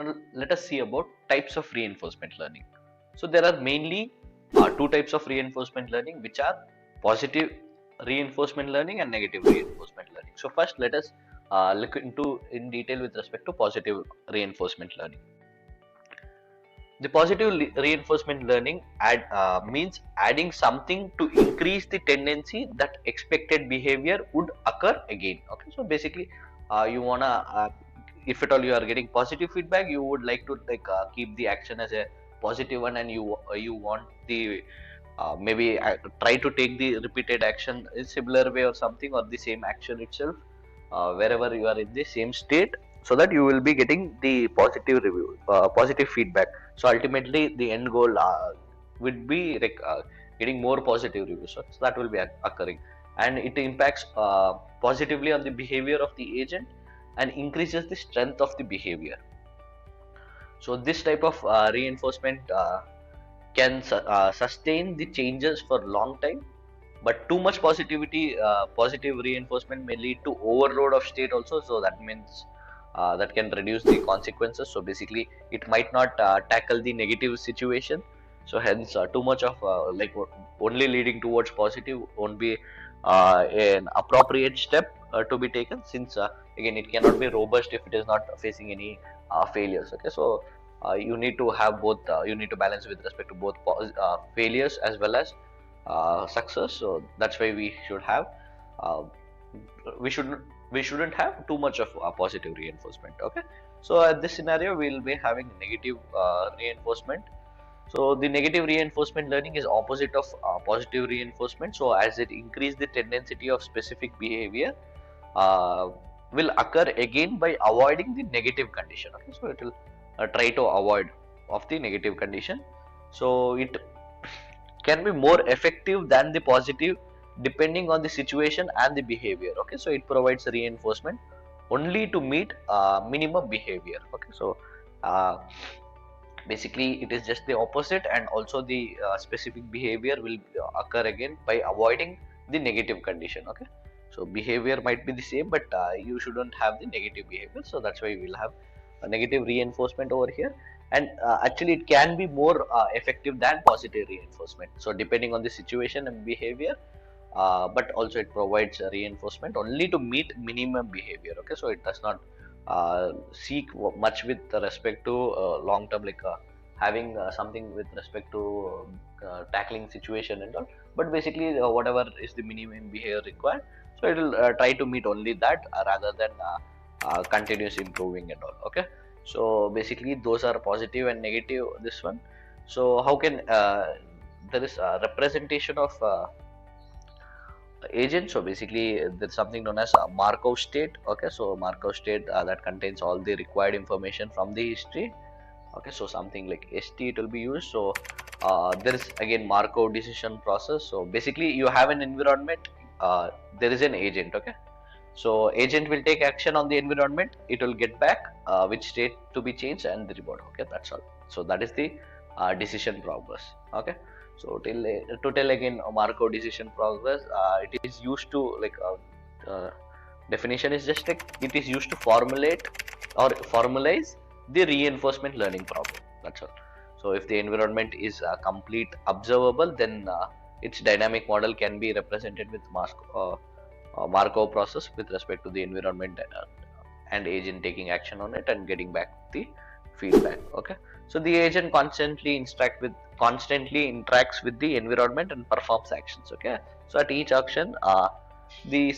Now let us see about types of reinforcement learning. So there are mainly two types of reinforcement learning, which are positive reinforcement learning and negative reinforcement learning. So first let us look into in detail with respect to positive reinforcement learning. The positive reinforcement learning means adding something to increase the tendency that expected behavior would occur again. Okay, so basically, you wanna, if at all you are getting positive feedback, you would like to keep the action as a positive one, and you want the maybe try to take the repeated action in similar way or something, or the same action itself wherever you are in the same state, so that you will be getting the positive review, positive feedback. So ultimately the end goal would be like getting more positive reviews, so that will be occurring, and it impacts positively on the behavior of the agent and increases the strength of the behavior. So this type of reinforcement can sustain the changes for long time, but too much positive reinforcement may lead to overload of state also. So that means that can reduce the consequences. So basically it might not tackle the negative situation. So hence too much of only leading towards positive won't be an appropriate step to be taken, since again it cannot be robust if it is not facing any failures. Okay, so you need to have both, you need to balance with respect to both failures as well as success. So that's why we should have uh, we shouldn't have too much of positive reinforcement. Okay, so at this scenario we will be having negative reinforcement. So the negative reinforcement learning is opposite of positive reinforcement. So as it increase the tendency of specific behavior uh, will occur again by avoiding the negative condition. Okay, so it will try to avoid of the negative condition. So it can be more effective than the positive depending on the situation and the behavior. Okay, so it provides reinforcement only to meet minimum behavior. Okay, so uh, basically it is just the opposite, and also the specific behavior will occur again by avoiding the negative condition. Okay, so behavior might be the same, but you shouldn't have the negative behavior. So that's why we will have a negative reinforcement over here, and actually it can be more effective than positive reinforcement, so depending on the situation and behavior. But also it provides a reinforcement only to meet minimum behavior. Okay, so it does not seek much with respect to long term, like having something with respect to tackling situation and all, but basically whatever is the minimum behavior required, so it will try to meet only that rather than continuous improving and all. Okay, so basically those are positive and negative, this one. So how can there is a representation of agent. So basically there's something known as a Markov state. Okay, so Markov state that contains all the required information from the history. Okay, so something like ST it will be used. So there is again Markov decision process. So basically you have an environment, there is an agent. Okay, so agent will take action on the environment, it will get back which state to be changed and the reward. Okay, that's all. So that is the decision progress. Okay, so to tell again Markov decision progress, it is used to definition is just like it is used to formulate or formalize the reinforcement learning problem. That's all. So if the environment is complete observable, then its dynamic model can be represented with Markov process with respect to the environment and agent taking action on it and getting back the feedback. Okay, so the agent constantly interacts with the environment and performs actions. Okay, so at each action the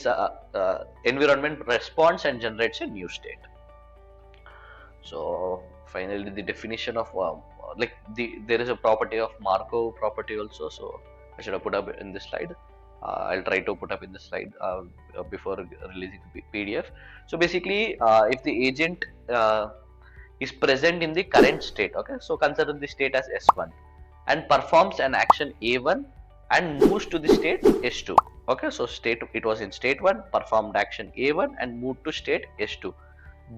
environment responds and generates a new state. So finally the definition of there is a property of Markov property also. So I should have put up in this slide. I'll try to put up in the slide before releasing the PDF. So basically if the agent is present in the current state, okay, so consider the state as S1 and performs an action A1 and moves to the state S2. Okay, so it was in state 1, performed action A1 and moved to state S2.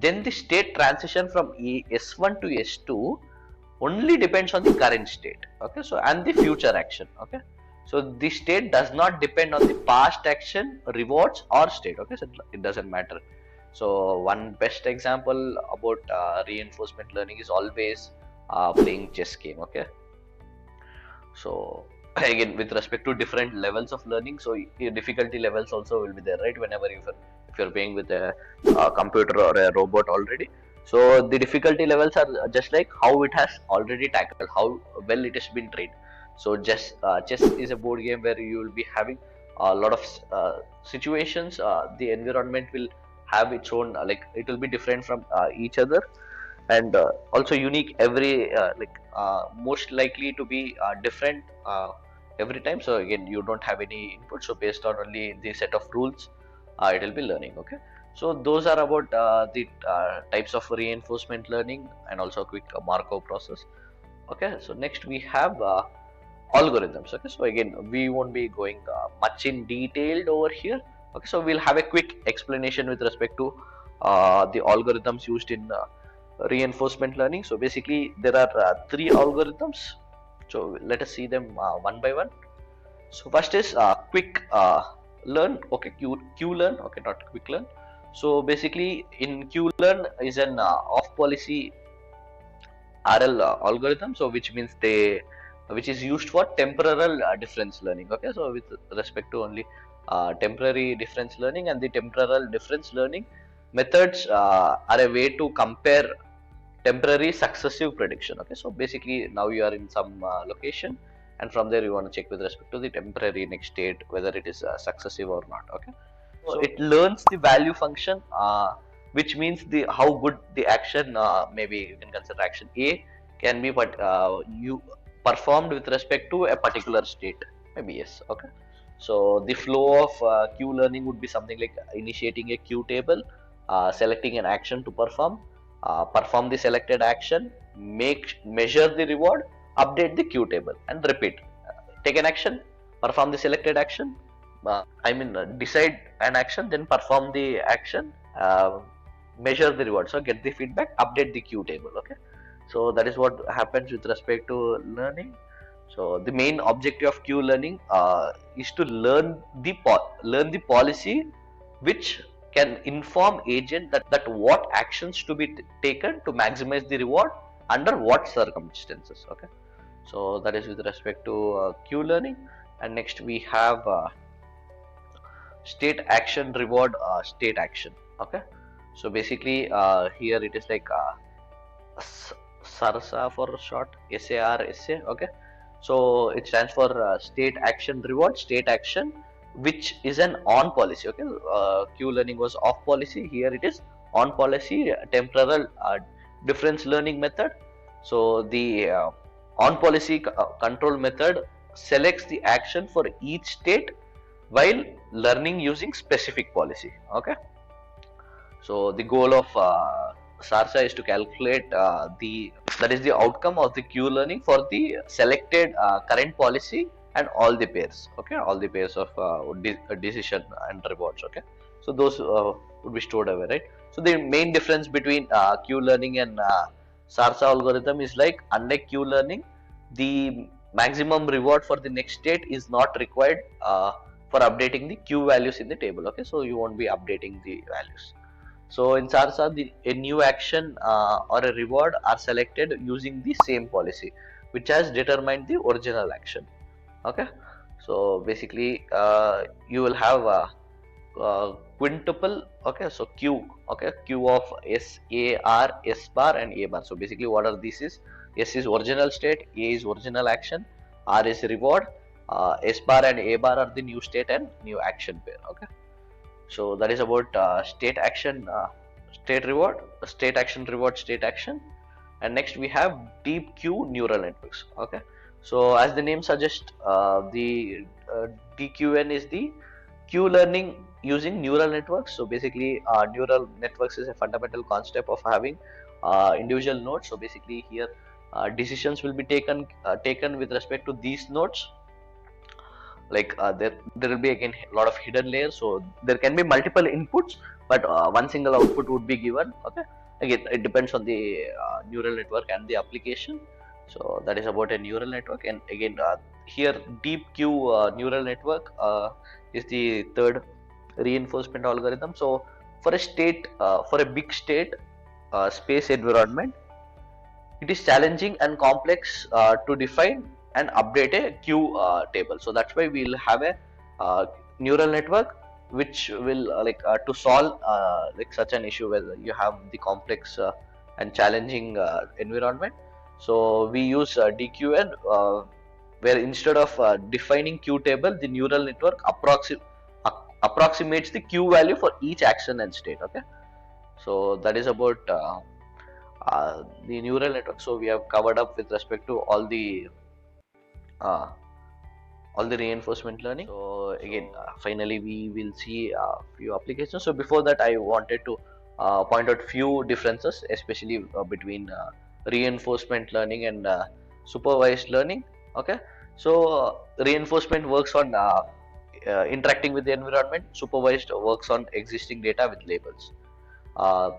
Then the state transition from S1 to S2 only depends on the current state. Okay, so and the future action. Okay, so the state does not depend on the past action, rewards or state. Okay, so it doesn't matter. So one best example about reinforcement learning is always playing chess game. Okay, so again, with respect to different levels of learning, so your difficulty levels also will be there, right? Whenever if you're playing with a computer or a robot already, so the difficulty levels are just like how it has already tackled, how well it has been trained. So just chess is a board game where you will be having a lot of situations. The environment will have its own, like it will be different from each other, and also unique every most likely to be different every time. So again, you don't have any input, so based on only the set of rules, it will be learning. Okay, so those are about the types of reinforcement learning and also a quick Markov process. Okay, so next we have algorithms. Okay, so again, we won't be going much in detailed over here. Okay, so we'll have a quick explanation with respect to the algorithms used in reinforcement learning. So basically there are three algorithms, so let us see them one by one. So first is quick learn. Okay, q learn. Okay, not quick learn. So basically in q learn is an off policy RL algorithm, so which is used for temporal difference learning. Okay, so with respect to only temporary difference learning, and the temporal difference learning methods are a way to compare temporary successive prediction. Okay, so basically now you are in some location, and from there you want to check with respect to the temporary next state whether it is successive or not. Okay, so it learns the value function, which means the how good the action, maybe you can consider action A can be, but you performed with respect to a particular state, maybe yes. Okay, so the flow of q learning would be something like initiating a q table, selecting an action to perform the selected action, measure the reward, update the queue table, and repeat. Take an action, perform the selected action. Decide an action, then perform the action, measure the reward. So get the feedback, update the queue table. Okay, so that is what happens with respect to learning. So the main objective of queue learning is to learn the policy which can inform agent that what actions to be taken to maximize the reward under what circumstances. Okay, so that is with respect to queue learning. And next we have state action reward state action. Okay, so basically here it is like SARSA for short, SARSA. Okay, so it stands for state action reward state action, which is an on policy. Okay, q learning was off policy, here it is on policy, temporal difference learning method. So the on policy control method selects the action for each state while learning using specific policy. Okay, so the goal of SARSA is to calculate that is the outcome of the Q learning for the selected current policy and all the pairs. Okay, all the pairs of decision and rewards. Okay, so those would be stored away, right? So the main difference between Q learning and SARSA algorithm is like, unlike Q learning, the maximum reward for the next state is not required for updating the Q values in the table. Okay, so you won't be updating the values. So in SARSA, a new action or a reward are selected using the same policy, which has determined the original action. Okay, so basically you will have quintuple. Okay, so Q. Okay, Q of S, A, R, S bar, and A bar. So basically, what are these is? S is original state, A is original action, R is reward, S bar and A bar are the new state and new action pair. Okay, so that is about state action, state reward, state action reward, state action. And next we have deep Q neural networks. Okay, so as the name suggests, the DQN is the Q learning using neural networks. So basically neural networks is a fundamental concept of having individual nodes. So basically here decisions will be taken with respect to these nodes. Like there will be again a lot of hidden layers, so there can be multiple inputs, but one single output would be given. Okay, again it depends on the neural network and the application. So that is about a neural network. And again here deep Q neural network is the third reinforcement algorithm. So for a big state space environment, it is challenging and complex to define and update a queue table. So that's why we'll have a neural network which will to solve like such an issue where you have the complex and challenging environment. So we use DQN, where instead of defining queue table, the neural network approximates the queue value for each action and state. Okay, so that is about the neural network. So we have covered up with respect to uh, all the reinforcement learning. So again, finally we will see a few applications. So before that, I wanted to point out few differences, especially between reinforcement learning and supervised learning. Okay, so reinforcement works on interacting with the environment. Supervised works on existing data with labels. Uh,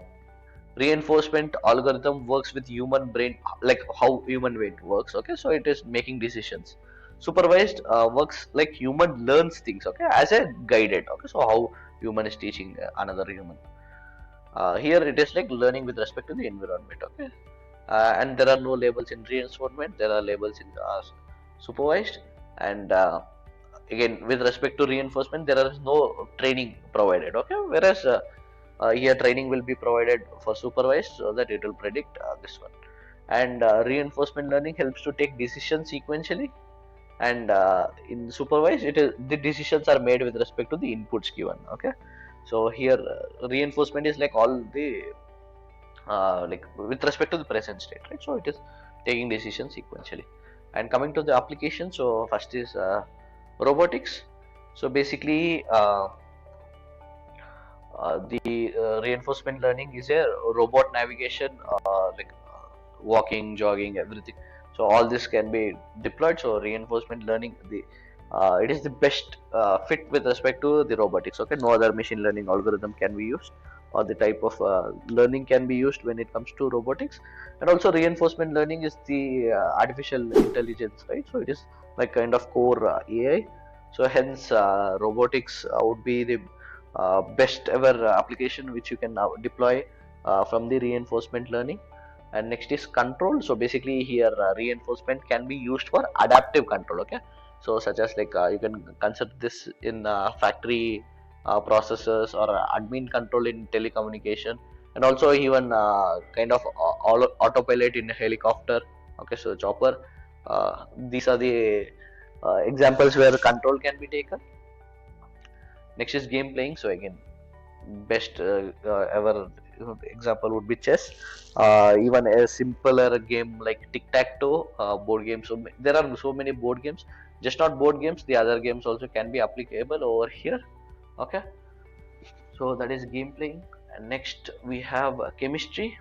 Reinforcement algorithm works with human brain, like how human brain works. Okay, so it is making decisions. Supervised works like human learns things, okay, as a guided. Okay, so how human is teaching another human. Here it is like learning with respect to the environment. Okay, and there are no labels in reinforcement, there are labels in supervised. And again, with respect to reinforcement, there is no training provided. Okay, whereas here training will be provided for supervised, so that it will predict this one. And reinforcement learning helps to take decisions sequentially, and in supervised, it is the decisions are made with respect to the inputs given. Okay, so here reinforcement is like all the like with respect to the present state, right? So it is taking decisions sequentially. And coming to the application, so first is robotics. So basically the reinforcement learning is a robot navigation, walking, jogging, everything. So all this can be deployed. So reinforcement learning, the it is the best fit with respect to the robotics. Okay, no other machine learning algorithm can be used, or the type of learning can be used when it comes to robotics. And also reinforcement learning is the artificial intelligence, right? So it is like kind of core AI. So hence robotics would be the best ever application which you can now deploy from the reinforcement learning. And next is control. So basically here reinforcement can be used for adaptive control. Okay, so such as like you can consider this in factory processes, or admin control in telecommunication, and also even kind of autopilot in a helicopter. Okay, so chopper. These are the examples where control can be taken. Next is game playing. So again, best ever example would be chess. Even a simpler game like tic tac toe board game. So there are so many board games. Just not board games, the other games also can be applicable over here. Okay, so that is game playing. And next we have chemistry.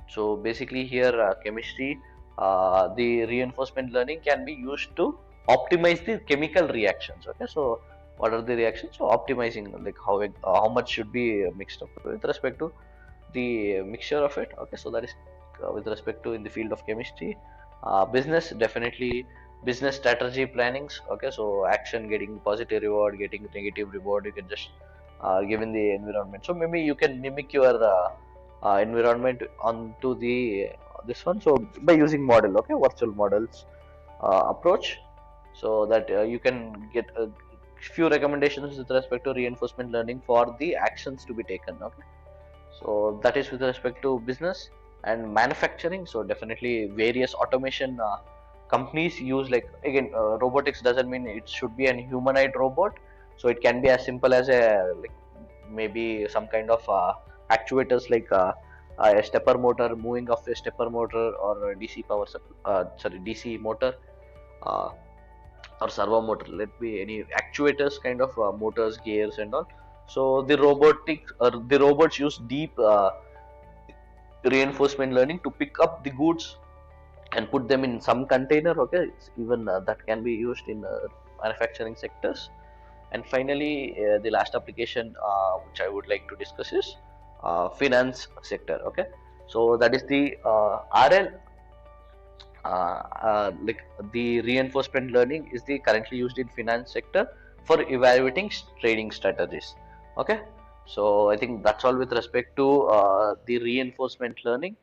So basically here chemistry, the reinforcement learning can be used to optimize the chemical reactions. Okay, so what are the reactions? So optimizing like how much should be mixed up with respect to the mixture of it. Okay, so that is with respect to in the field of chemistry. Business, definitely business strategy plannings. Okay, so action, getting positive reward, getting negative reward, you can just given the environment. So maybe you can mimic your environment onto the this one. So by using model, okay, virtual models approach, so that you can get a few recommendations with respect to reinforcement learning for the actions to be taken. Okay, so that is with respect to business. And manufacturing, so definitely various automation companies use, like again robotics doesn't mean it should be an humanoid robot. So it can be as simple as a like maybe some kind of actuators, like a stepper motor, moving of a stepper motor, or a DC power sorry, DC motor, uh, or servo motor. Let be any actuators kind of motors, gears, and all. So the robotics, or the robots use deep reinforcement learning to pick up the goods and put them in some container. Okay, even that can be used in manufacturing sectors. And finally the last application which I would like to discuss is finance sector. Okay, so that is the RL, like the reinforcement learning is the currently used in finance sector for evaluating trading strategies. Okay, So I think that's all with respect to the reinforcement learning.